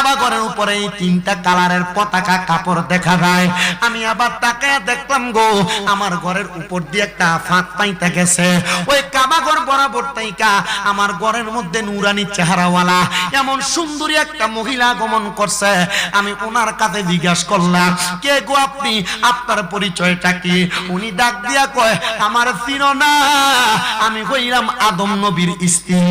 কাবা ঘরের উপরে এই তিনটা কালারের পতাকা কাপড় দেখা যায়। আমি আবার তাকায় দেখলাম গো আমার ঘরের উপর দিয়ে একটা ফাঁক পাইতে গেছে। ওই কাবা ঘর বরাবর তাইকা আমার ঘরের মধ্যে নুরানি চেহারাওয়ালা এমন সুন্দরী একটা মহিলা আগমন করছে। আমি ওনার কাছে জিজ্ঞাসা করলাম, কে গো আপনি, আপনার পরিচয়টা কি? উনি ডাক দিয়া কয়, আমার চিনো না, আমি কইলাম আদম নবীর স্ত্রী,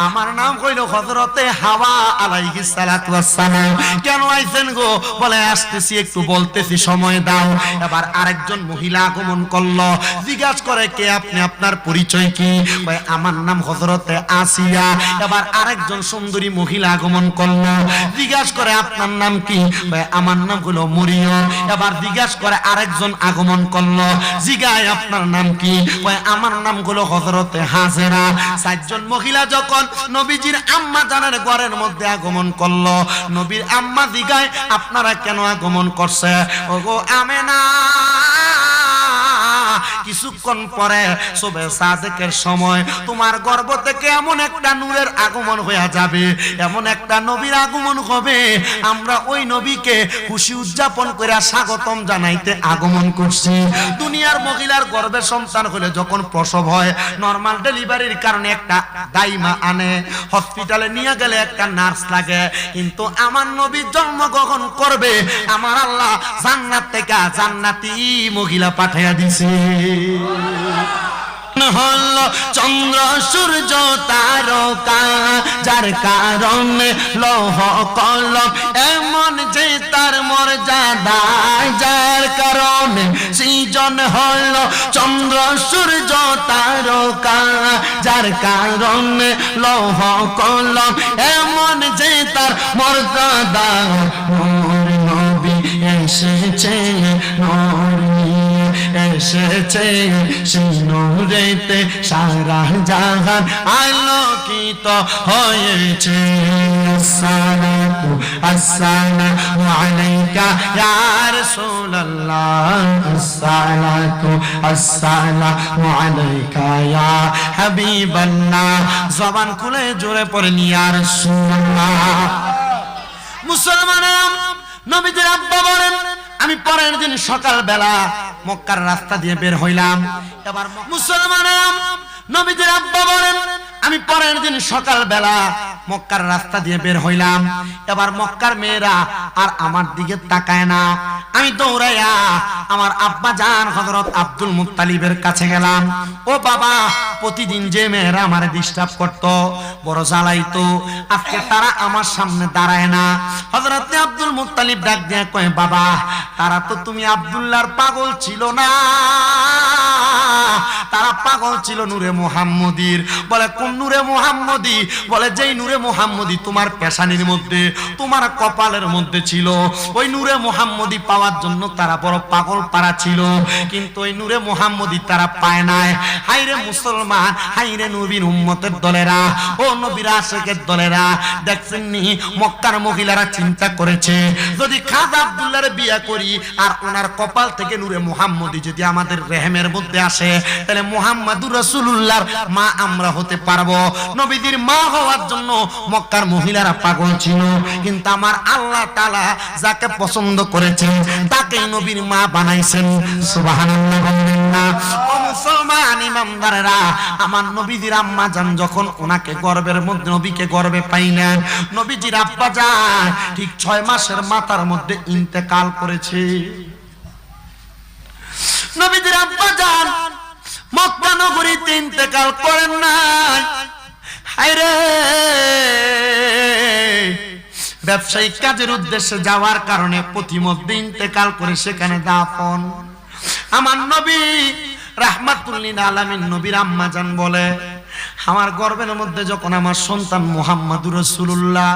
আমার নাম কইল হযরতে হাওয়া আলাইহিস সালাতু ওয়াস সালাম। কেন আইছেন গো? বলে আসতেছি, একটু বলতেছি, সময় দাও। এবার আরেকজন মহিলা আগমন করলো, জিজ্ঞাসা করে, কে আপনি, আপনার পরিচয় কি? কয় আমার নাম হযরতে আসিয়া। এবার আরেকজন সুন্দরী মহিলা আগমন করলো, জিজ্ঞাসা করে আপনার নাম কি? কয় আমার নাম হলো মরিয়ম। এবার জিজ্ঞাসা করে আরেকজন আগমন করলো, জিগায় আপনার নাম কি? কয় আমার নাম হলো হযরতে হাজেরা। চারজন মহিলা যখন নবীজির আম্মা জানের ঘরের মধ্যে আগমন করলো, নবীর আম্মা জিগায় আপনারা কেন আগমন করছে? ওগো আমেনা, কিছুক্ষণ পরে সুবহে সাদেকের সময় তোমার গর্ভ থেকে এমন একটা নূরের আগমন হয়ে যাবে, এমন একটা নবীর আগমন হবে, আমরা ওই নবীকে খুশি উদযাপন করে স্বাগতম জানাইতে আগমন করছি। দুনিয়ার মহিলার গর্ভে সন্তান হলে যখন প্রসব হয়, নরমাল ডেলিভারির কারণে একটা দাইমা আনে, হসপিটালে নিয়ে গেলে একটা নার্স লাগে, কিন্তু আমার নবী জন্মগ্রহণ করবে, আমার আল্লাহ জান্নাত থেকে জান্নাতি মহিলা পাঠাইয়া দিছে। হল চন্দ্র সূর্য তারকা, যার কারণে লৌহ কলম এমন যে তার মর্যাদা, যার কারণে সৃজন হল চন্দ্র সূর্য তারকা, যার কারণে লৌহ কলম এমন যে তার মর্যাদা। নূর নবী এসেছে, নূর এসেছে, সেই নূরেতে সারা জাহান আলোকিত হয়েছে। আসসালাতু আসসালামু আলাইকা ইয়া রাসূলুল্লাহ, আসসালাতু আসসালামু আলাইকা ইয়া হাবিবাল্লাহ। জবান খুলে জোরে পড়েন ইয়া রাসূলুল্লাহ। মুসলমানেরা, নবীজির আব্বা বলেন, আমি পরের দিন সকাল বেলা মক্কার রাস্তা দিয়ে বের হইলাম। এবার মুসলমানেরা, নবীজির আব্বা বলেন, আমি পরের দিন সকাল বেলা মক্কার রাস্তা দিয়ে বের হইলাম। এবার মক্কার মেয়েরা আর আমার দিকে তাকায় না। আমি দৌড়াইয়া আমার আব্বা জান হযরত আব্দুল মুত্তালিবের কাছে গেলাম। ও বাবা, প্রতিদিন যে মেয়েরা আমারে ডিস্টার্ব করত, বড় জ্বালাইতো, আজকে তারা আমার সামনে দাঁড়ায় না। হযরত আব্দুল মুত্তালিব ডাক দিয়ে কয়, বাবা, তারা তো তুমি আব্দুল্লাহর পাগল ছিল না, তারা পাগল ছিল নূরে মুহাম্মদীর। বলে কোন নূরে মুহাম্মদী? বলে যেই নূরে মুহাম্মদী তোমার পেশানির মধ্যে, তোমার কপালের মধ্যে ছিল, ওই নূরে মুহাম্মদী পাওয়ার জন্য তারা বড় পাগল পারা ছিল, কিন্তু ওই নূরে মুহাম্মদী তারা পায় নাই। হাইরে মুসলমান, হাইরে নবীর উম্মতের দলেরা, ও নবীর আশিকের দলেরা, দেখছেন নি মক্কার মহিলারা চিন্তা করেছে, যদি খাজা আব্দুল্লাহর বিয়ে করি আর ওনার কপাল থেকে নূরে মুহাম্মদী যদি আমাদের রেহেমের মধ্যে আসে, তাহলে মুহাম্মাদুর রাসূলুল্লাহর মা আমরা হতে পারবো। নবীদের মা হওয়ার জন্য মক্কার মহিলারা পাগল ছিল, কিন্তু আমার আল্লাহ তাআলা যাকে পছন্দ করেছেন তাকেই নবীর মা বানাইছেন। সুবহানাল্লাহ বললেন না? ও মুসলমান ইমানদারেরা, আমার নবীজির আম্মা জান যখন ওনাকে গর্ভের মধ্যে, নবীকে গর্ভে পাইলেন, নবীজির আব্বা জান ঠিক 6 মাসের মাথার মধ্যে ইন্তেকাল করেছে। নবীজির আব্বা জান মক্কা নগরীতে ইন্তেকাল করেন নাই। হায়রে, ব্যবসায়িক কাজের উদ্দেশ্যে যাওয়ার কারণে প্রতিমধ্যে ইন্তেকাল করে সেখানে দাফন। আমার নবী রাহমাতুল লিল আলামিন নবীর আম্মা জান বলে, আমার গর্ভের মধ্যে যখন আমার সন্তান মুহাম্মাদুর রাসূলুল্লাহ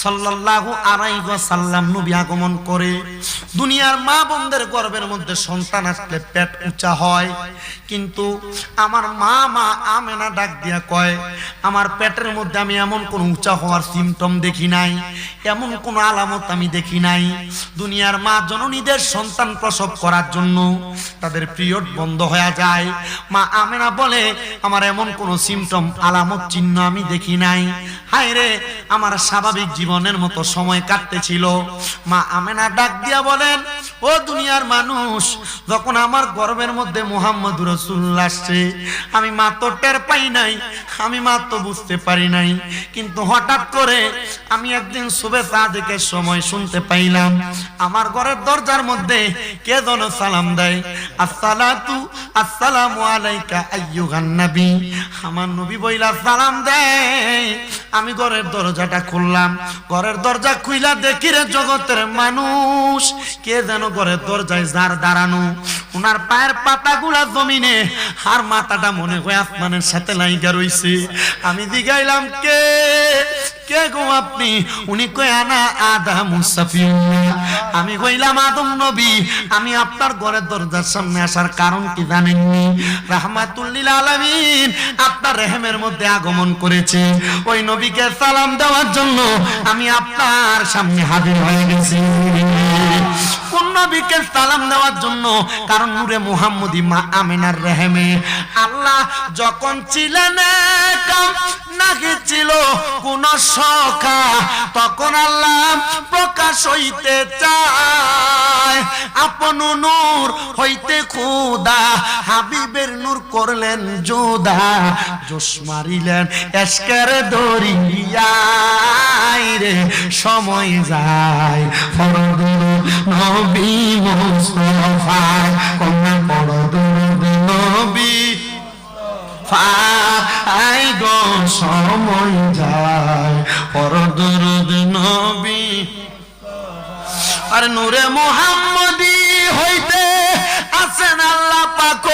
সাল্লাল্লাহু আলাইহি ওয়াসাল্লাম নবী আগমন করে, দুনিয়ার মা বোনদের গর্ভের মধ্যে সন্তান আসলে পেট উঁচা হয়, কিন্তু আমার মা আমেনা ডাক দিয়া কয়, আমার পেটের মধ্যে আমি এমন কোন উঁচা হওয়ার সিমটম দেখি নাই, এমন কোন আলামত আমি দেখি নাই। দুনিয়ার মা জননীদের সন্তান প্রসব করার জন্য তাদের পিরিয়ড বন্ধ হয়ে যায়। মা আমেনা বলে, আমার এমন কোন সিমটম আলামত চিহ্ন আমি দেখি নাই। হায় রে, আমার স্বাভাবিক জীবনের মতো সময় কাটতেছিল। মা আমেনা ডাক দিয়া বলেন, ও দুনিয়ার মানুষ, যখন আমার গর্ভের মধ্যে মুহাম্মদুর রাসূলুল্লাহ আসছে, আমি মা তো টের পাই নাই, আমি মা তো বুঝতে পারি নাই, কিন্তু হঠাৎ করে আমি একদিন সুবে সাদেকের সময় শুনতে পাইলাম আমার ঘরের দরজার মধ্যে কে যেন সালাম দেয়, আসসালাতু আসসালামু আলাইকা আইয়ুহান নবী। আমার নবী বইলা সালাম দেয়। আমি ঘরের দরজাটা খুললাম, ঘরের দরজা খুইলা দেখি রে জগতের মানুষ, কে যেন ঘরের দরজায় যার দাঁড়ানো, ওনার পায়ের পাতাগুলা জমিনে আর মাথাটা মনে হয় আসমানের সাথে লাইগা রইছে। আমি জিগাইলাম, কে কে গো আপনি? উনি কই, আনা আদম মুসাফিউল্লাহ। আমি কইলাম, আদম নবী, আমি আপনার ঘরের দরজার সামনে আসার কারণ কি জানেননি? রাহমাতুল লিল আলামিন আপনার রহমের মধ্যে আগমন করেছে, ওই নবীকে সালাম দেওয়ার জন্য আমি আপনার সামনে হাজির হয়ে গেছি। কোন নবীকে সালাম দেওয়ার জন্য? কারণ নূরে মুহাম্মদী মা আমিনার রহমে আল্লাহ যখন ছিলেন নাকি ছিল কোন সখা, তখন আল্লাহ প্রকাশ হইতে চায়, আপন নূর হইতে খোদা হাবিবের নূর করলেন জোদা, জোশ মারিলেন এশকের দরিয়ায় রে, সময় যায় ফরদ নবী মুস্তাফা, কন্যা ফরদ নবী ফাই গো, সময় যায় ফরদ নবী। আর নূরে মুহাম্মদী হইতে আছেন আল্লাহ পাক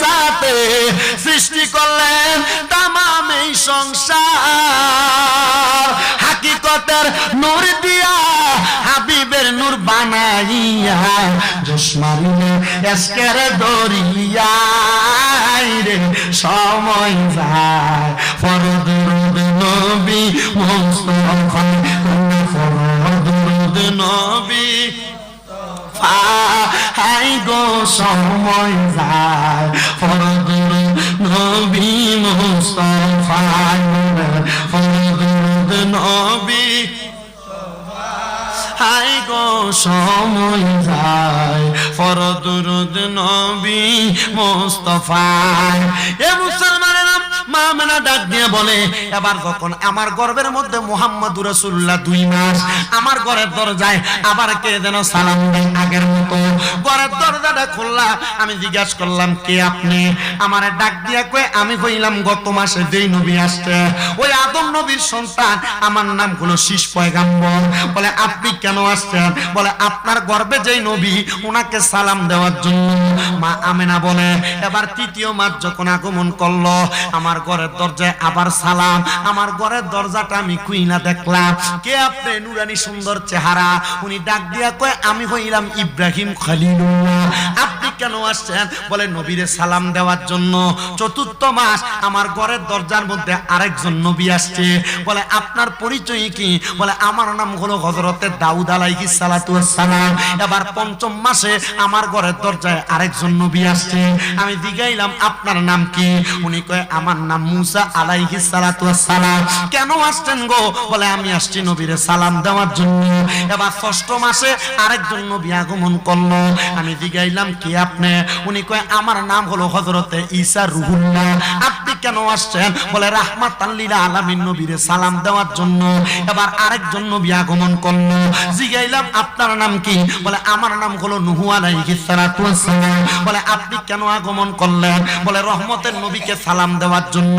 জাতে, সৃষ্টি করলেন তামাম এই সংসার, হাকিকতের নূর দিয়া হাবিবের নূর বানাইয়া, জোশ মারিলে এশকের দরিয়ায় রে, সময় যায় ফরদ নবী মুস্তাফা, ফরদ নবী ফাই গো, সময় যায় ফরদ নবী মুস্তাফা, ফরদ নবী হাই গো, সময় যায় ফরদ নবী মুস্তাফা। এ মুসলমানেরা, মা আমেনা ডাক দিয়ে বলে, এবার যখন আমার গর্ভের মধ্যে মুহাম্মদুর রাসূলুল্লাহ 2 মাস, আমার ঘরের দরজায় আবার কে যেন সালাম দেয় আগের মতো। ঘরের দরজাটা খুললাম, আমি জিজ্ঞাসা করলাম, কে আপনি? আমারে ডাক দিয়া কই, আমি কইলাম, গত মাসে যেই নবী আসছে ওই আদম নবীর সন্তান, আমার নাম হলো শীষ পয়গাম্বর। বলে, আপনি কেন আসছেন? বলে, আপনার গর্ভে যেই নবী ওনাকে সালাম দেওয়ার জন্য। মা আমেনা বলে, এবার 3য় মাস যখন আগমন করলো, আমার ঘরের দরজায় আবার সালাম। আমার ঘরের দরজাটা আমি খুইলা দেখলাম, কে আপনি? নুরানি সুন্দর চেহারা। উনি ডাক দিয়া কয়, আমি হইলাম ইব্রাহিম খলিলুল্লাহ। আপনি কেন আসছেন? বলে, নবীরে সালাম দেওয়ার জন্য। 4র্থ মাস আমার ঘরের দরজার মধ্যে আরেকজন নবী আসছে। বলে, আপনার পরিচয় কি? বলে, আমার নাম হলো হযরতে দাউদ আলাইহিস সালাতু ওয়াস সালাম। এবার 5ম মাসে আমার ঘরের দরজায় আরেকজন নবী আসছে। আমি জিগাইলাম, আপনার নাম কি? উনি কয়, আমার নাম মুসা আলাইহিস সালাতু ওয়াস সালাম। কেন আসছেন গো? বলে, আমি আসছি নবীরে সালাম দেওয়ার জন্য। এবার 6ষ্ঠ মাসে আরেকজন নবী আগমন করলো। আমি জিগাইলাম, কে আপনি? উনি কয়, আমার নাম হলো হযরতে ঈসা রূহুল্লাহ। আপনি কেন আসছেন? বলে, রাহমাতাল লিল আলামিন নবীরে সালাম দেওয়ার জন্য। এবার আরেকজন নবী আগমন করলো। জিগাইলাম, আপনার নাম কি? বলে, আমার নাম হলো নূহ আলাইহিস সালাতু ওয়াস সালাম। বলে, আপনি কেন আগমন করলেন? বলে, রহমতের নবীকে সালাম দেওয়ার জন্য।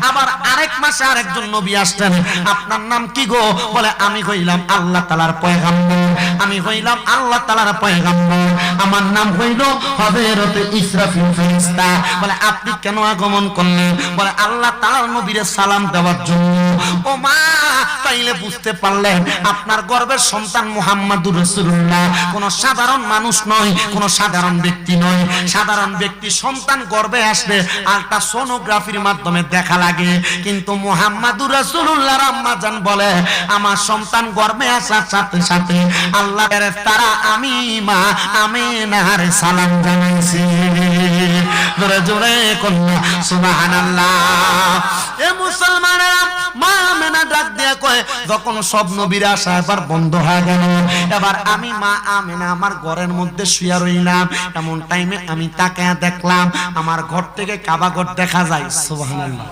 আবার আরেক মাসে আরেকজন নবী আসছেন। আপনার নাম কি গো? বলে, আমি হইলাম আল্লাহ তাআলার পয়গম্বর। আমি হইলাম আল্লাহ তাআলার পয়গম্বর। আমার নাম হইল হযরত ইসরাফিল ফেরেশতা। বলে, আপনি কেন আগমন করলেন? বলে, আল্লাহ তাআলার নবীরে সালাম দেওয়ার জন্য। ও মা, তাইলে বুঝতে পারলেন আপনার গর্ভের সন্তান মুহাম্মদুর রাসূলুল্লাহ কোন সাধারণ মানুষ নয়, কোন সাধারণ ব্যক্তি নয়। সাধারণ ব্যক্তি সন্তান গর্ভে আসলে আল্ট্রাসোনোগ্রাফির মাধ্যমে দেখা লাগে, কিন্তু মুহাম্মদুর রাসূলুল্লাহর আম্মা জান বলে, আমার সন্তান গর্ভে আসার সাথে সাথে আল্লাহর ফেরেশতারা আমি মা আমেনার সালাম জানাইছি। জোরে জোরে কন্যা সুবহানাল্লাহ। এ মুসলমানেরা, মা আমেনা ডাক দিয়ে কয়, যখন সব নবীর আশা এবার বন্ধ হয়ে গেল, এবার আমি মা আমেনা আমার ঘরের মধ্যে শুয়ে রইলাম। এমন টাইমে আমি তাকায়া দেখলাম আমার ঘর থেকে কাবা ঘর দেখা যায়। সুবহানাল্লাহ।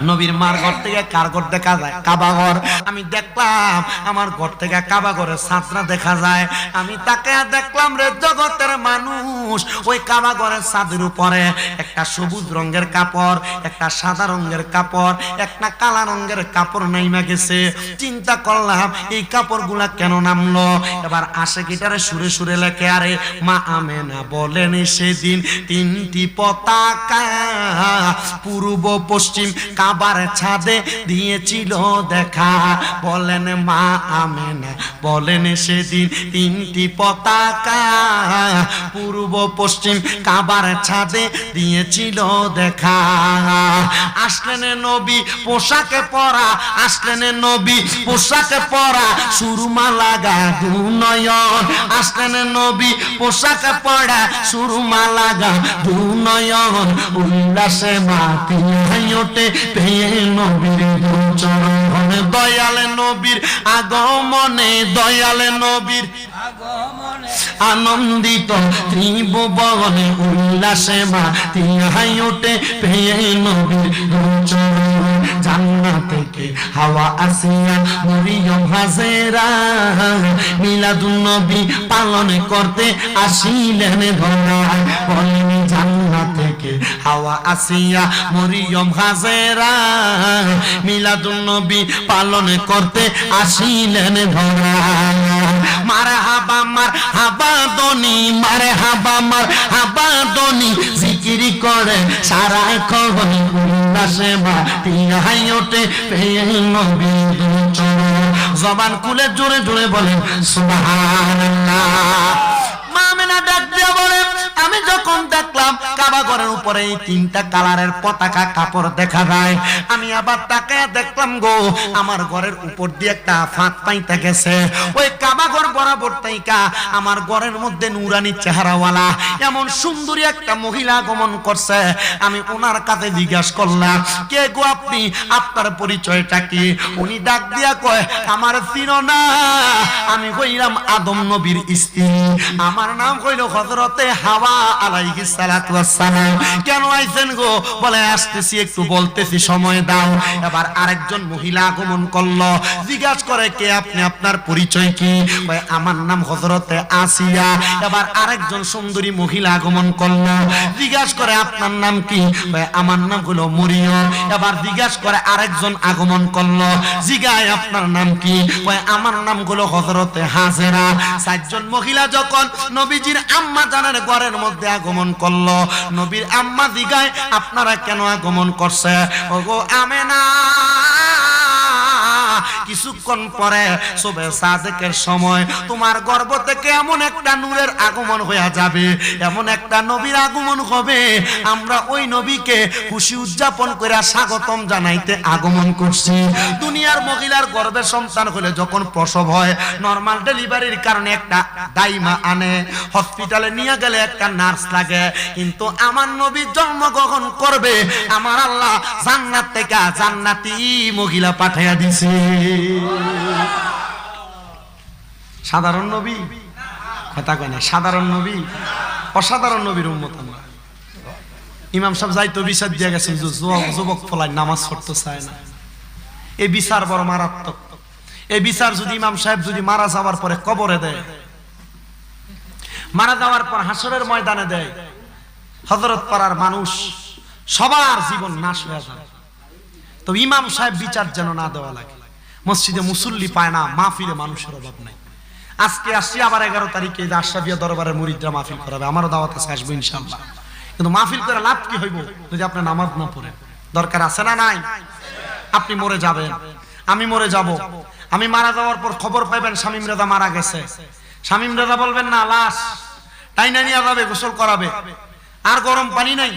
নবীর মার ঘর থেকে কার ঘর দেখা যায়? কাবা ঘর। আমি দেখলাম আমার ঘর থেকে কাবা ঘরের ছাদটা দেখা যায়। আমি তাকায়া দেখলাম রে জগতের মানুষ, ওই কাবা ঘরের ছাদের উপরে একটা সবুজ রঙের কাপড়, একটা সাদা রঙের কাপড়, একটা কালা রঙের কাপড় নাইমা গেছে। চিন্তা করলাম এই কাপড়গুলা কেন নামলো? এবার আশিকিটারে সুরে সুরে লেখে, আরে মা আমেনা বলেন সেদিন তিনটি পতাকা পূর্ব পশ্চিম কাবার ছাদে দিয়েছিল দেখা। বলেন মা আমেনা বলেন সেদিন তিনটি পতাকা পূর্ব পশ্চিম কাবার ছাদে দিয়েছিল দেখা। আসলেন নবী পোশাকে পরা, আসলেন নবী পোশাকে পরা, সুরমা লাগা দুনয়ন। আসলেন নবী পোশাকে পরা, সুরমা লাগা দুনয়ন। উল্লাসে মাতিয়া ওঠে পেয়ে নবীর চরণ। দয়াল নবীর আগমনে, দয়াল নবীর আনন্দিত ত্রিভুবনে। উল্লাসে মাতিয়া ওঠে পেয়ে নবীর চরণ। জান্নাত থেকে হাওয়া আসিয়া মরিয়ম হাজেরা মিলাদুন নবী পালন করতে আসিলেন ধরা। বলেন জান্নাত থেকে হাওয়া আসিয়া মরিয়ম হাজেরা মিলাদুন নবী পালন করতে আসিলেন ধরা। মারহাবা মারহাবা দনি, মারহাবা মারহাবা দনি জিকিরি করে সারাক্ষণ। উল্লাসে মাতিয়া ওঠে পেয়ে নবীর চরণ। জবান খুলে জোরে জোরে বলেন সুবহানাল্লাহ। মা আমেনা ডাক দিয়ে বলেন, আমি যখন দেখলাম কাবা ঘরের উপরে এই তিনটা কালারের পতাকা কাপড় দেখা যায়, আমি আবার তাকায় দেখলাম গো আমার ঘরের উপর দিয়ে একটা ফাঁক পাইতে গেছে। ওই কাবা ঘর বরাবর তাইকা আমার ঘরের মধ্যে নুরানি চেহারাওয়ালা এমন সুন্দরী একটা মহিলা আগমন করছে। আমি ওনার কাছে জিজ্ঞাসা করলাম, কে গো আপনি, আপনার পরিচয়টা কি? উনি ডাক দিয়া কয়, আমার চিনো না? আমি কইলাম আদম নবীর স্ত্রী, আমার নাম কইল হযরতে হাওয়া আলাইহিস সালাতু ওয়াস সালাম। কেন আইছেন গো? বলে আসতেছি, একটু বলতেছি, সময় দাও। এবার আরেকজন মহিলা আগমন করলো, জিজ্ঞাসা করে, কে আপনি, আপনার পরিচয় কি? কয় আমার নাম হযরতে আসিয়া। এবার আরেকজন সুন্দরী মহিলা আগমন করলো, জিজ্ঞাসা করে আপনার নাম কি? কয় আমার নাম হলো মরিয়ম। এবার জিজ্ঞাসা করে আরেকজন আগমন করলো, জিগায় আপনার নাম কি? কয় আমার নাম হলো হযরতে হাজেরা। চারজন মহিলা যখন নবীজির আম্মা জানের ঘরের মধ্যে আগমন করলো, নবীর আম্মা জিগায় আপনারা কেন আগমন করছে? ওগো আমেনা, কিছুক্ষণ পরে সুবহে সাদেকের সময় তোমার গর্ভ থেকে এমন একটা নূরের আগমন হয়ে যাবে, এমন একটা নবীর আগমন হবে, আমরা ওই নবীকে খুশি উদযাপন করে স্বাগতম জানাইতে আগমন করছি। দুনিয়ার মহিলার গর্ভে সন্তান হলে যখন প্রসব হয়, নরমাল ডেলিভারির কারণে একটা দাইমা আনে, হসপিটালে নিয়ে গেলে একটা নার্স লাগে, কিন্তু আমার নবী জন্মগ্রহণ করবে, আমার আল্লাহ জান্নাত থেকে জান্নাতি মহিলা পাঠাইয়া দিছে। সাধারণ নবী কথা কয় না, সাধারণ নবী, অসাধারণ নবীর উম্মত আমরা। ইমাম সাহেব যাইতো বিচার দিয়ে গেছেন, যুবক ফলাই নামাজ পড়তে চায় না। এই বিচার বড় মারাত্মক। এই বিচার যদি ইমাম সাহেব যদি মারা যাওয়ার পরে কবরে দেয়, মারা যাওয়ার পর হাসরের ময়দানে দেয়, হযরত পাড়ার মানুষ সবার জীবন নাশ হয়ে যায়। তো ইমাম সাহেব বিচার যেন না দেওয়া লাগে। মসজিদে মুসল্লি পায় না, মাহফিলে মানুষের অভাব নাই। আজকে আসছি আবার 11 তারিখে আশরাফিয়া দরবারের মুরিদরা মাহফিল করাবে, আমারও দাওয়াত আছে, আসবো ইনশাআল্লাহ। কিন্তু মাহফিল করে লাভ কি হইব যদি আপনি নামাজ না পড়েন? দরকার আছে না নাই? আপনি মরে যাবেন, আমি মরে যাব, আমি মারা যাওয়ার পর খবর পাইবেন শামীম রেজা মারা গেছে। শামীম রেজা বলবেন না, লাশ টাইনা নিয়ে যাবে, গোসল করাবে, আর গরম পানি নাই,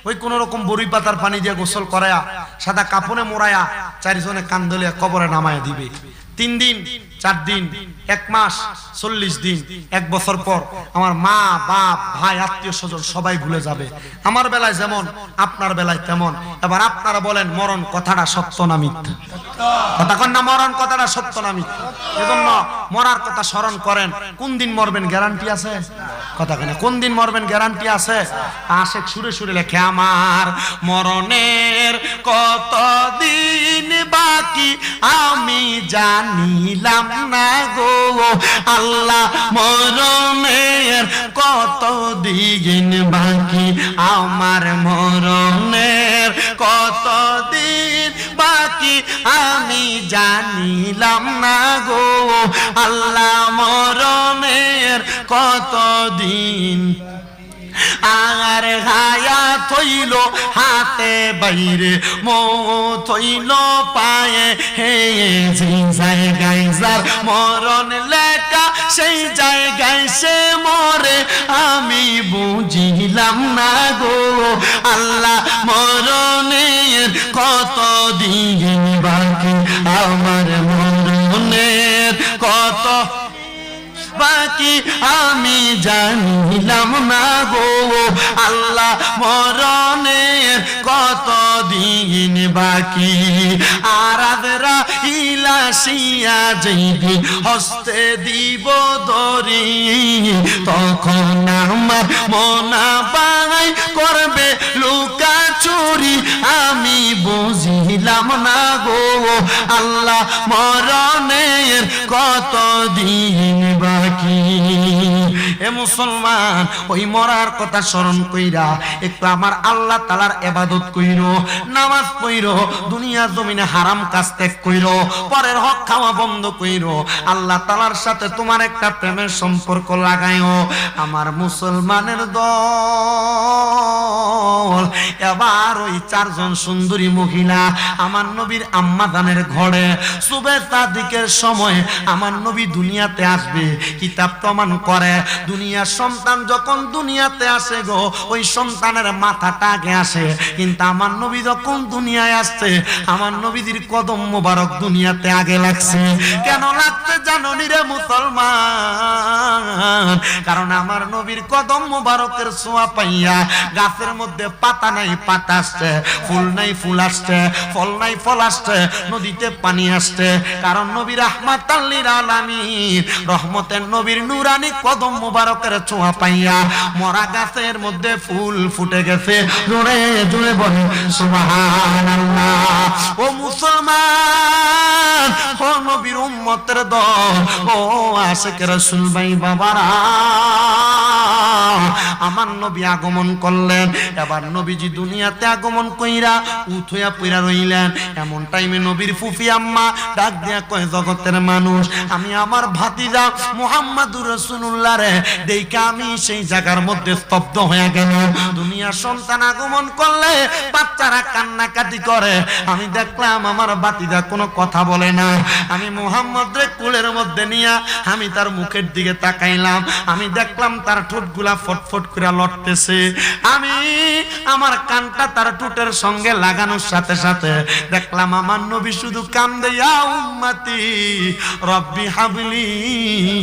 ওই কোন রকম বড়ি পাতার পানি দিয়ে গোসল করায়া সাদা কাপড়ে মোড়ায়া চারজনে কান ধরে কবরে নামায়া দিবে। 3 দিন 4 দিন 1 মাস 40 দিন 1 বছর পর আমার মা বাপ ভাই আত্মীয় স্বজন সবাই ভুলে যাবে। আমার বেলায় যেমন আপনার বেলায় তেমন। এবার আপনারা বলেন মরণ কথাটা সত্য না মিথ্যা? কথা কন না, মরণ কথাটা সত্য না মিথ্যা? এজন্য মরার কথা স্মরণ করেন। কোন দিন মরবেন গ্যারান্টি আছে? কথা কন, কোন দিন মরবেন গ্যারান্টি আছে? আশেক সুরে সুরে লেখে আমার মরণের কত দিন বাকি আমি জানিলাম না গো আল্লাহ, মরণের কত দিন বাকি আমার, মরণের কত দিন বাকি আমি জানিলাম না গো আল্লাহ, মরণের কত দিন। আর হায়াত হইল হাতে বাইরে, মৌত হইল পায়ে, হে যে জায়গায় যার মরণ লেখা সেই জায়গায় সে মরে আমি বুঝিলাম না গো আল্লাহ, মরণের কত দিন বাকি আমার, মরণের কত বাকি আমি জানিলাম না গো আল্লাহ, মরণের কত দিন বাকি। আরাধরা ইলাসিয়া যেদিন হস্তে দিব দরি, তখন আমার মনা বাঙাই করবে লুকা চুরি আমি বুঝিলাম না গো আল্লাহ, মরণের কত দিন বাকি। এ মুসলমান, ওই মরার কথা স্মরণ কইরা একটু আমার আল্লাহ তাআলার ইবাদত কইরো, নামাজ পড়ো, দুনিয়া জমিনে হারাম কাজ ত্যাগ কইরো, পরের হক খাওয়া বন্ধ কইরো, আল্লাহ তাআলার সাথে তোমার একটা প্রেমের সম্পর্ক লাগাইও। আমার মুসলমানের দল এবার ওই 4 জন সুন্দরী মহিলা আমার নবীর আম্মা জানের ঘরে সুবে সাদিকের সময় আমার নবী দুনিয়াতে আসবে। কিতাব প্রমাণ করে দুনিয়ার সন্তান যখন দুনিয়াতে আসে গো, ওই সন্তানের মাথাটা আগে আসে, কিন্তু আমার নবী যখন দুনিয়ায় আসছে আমার নবীর কদম মোবারক দুনিয়াতে আগে লাগছে। কেন লাগছে জানো নি রে মুসলমান? কারণ আমার নবীর কদম মোবারকের ছোঁয়া পাইয়া গাছের মধ্যে পাতা নাই পাতা আসছে, ফুল নাই ফুল আসছে, ফল নাই ফল আসছে, নদীতে পানি আসছে। কারণ নবী রাহমাতাল লিল আলামিন, রহমতের নবীর নুরানি কদম মোবারকের ছোঁয়া পাইয়া মরা গাছের মধ্যে ফুল ফুটে গেছে। জোরে জোরে বলে সুবহানাল্লাহ। ও মুসলমান, ও নবীর উম্মতের দল, ও আশিক রাসূল ভাই বাবারা, আমার নবী আগমন করলেন। এবার নবীজি দুনিয়াতে আগমন কইরা উঠইয়া পইরা রইলেন। এমন টাইমে নবীর ফুফি আম্মা ডাক দিয়া কয়, জগতের মানুষ, আমি আমার ভাতিজা মুহাম্মাদুর রাসূলুল্লাহ রে দেখা আমি সেই জায়গার মধ্যে স্তব্ধ হয়ে গেলাম। দুনিয়ার সন্তান আগমন করলে বাচ্চারা কান্নাকাটি করে, আমি দেখলাম আমার ভাতিজা কোনো কথা বলে না। আমি মুহাম্মদ রে কোলের মধ্যে নিয়া আমি তার মুখের দিকে তাকাইলাম, আমি দেখলাম তার ঠোঁটগুলা ফটফট করে লড়তেছে। আমি আমার কানটা তার ঠোঁটের সঙ্গে লাগানোর সাথে সাথে দেখলাম আমার নবী শুধু কান্দে, ইয়া উম্মতি রব্বি হাবলি